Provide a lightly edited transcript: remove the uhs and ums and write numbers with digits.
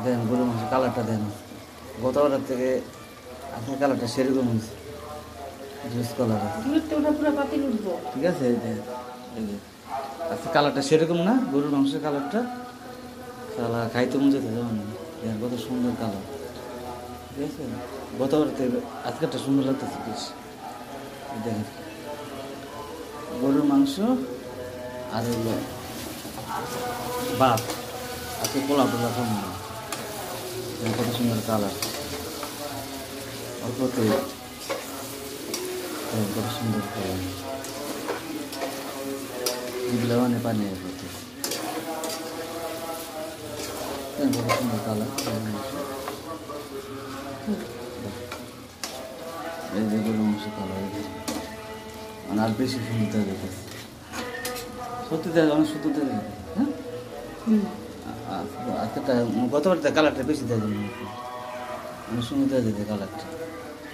দেন গরুর মাংসের কালারটা দেন, গতবারের থেকে আপনার কালারটা সেরকম হয়েছে, জুস কালার আছে, ঠিক আছে। এই যে আজকে কালারটা সেরকম না, গরুর মাংসের কালারটা কালার খাইতে মন যেতে যাবেন না, দেখেন কত সুন্দর কালার, ঠিক আছে। গতবারের থেকে আজকেরটা সুন্দর লাগতেছে বেশ। দেখেন গরুর মাংস আর হলো ভাত, আজকে পোলাও টোলা খাবো না, কত সুন্দর কালার, অল্প তেল, কত সুন্দর কালার, এগুলো মানে পানি করতে, কত সুন্দর কালার। এই যে গরুর মাংস কালার মানে আর বেশি সুন্দর দেখেছে, সত্যি দেয় অনেক সুন্দর দেয়, হ্যাঁ। আজকেটা গতবার কালারটা বেশি দেয়, অনেক সুন্দর দেয় কালারটা।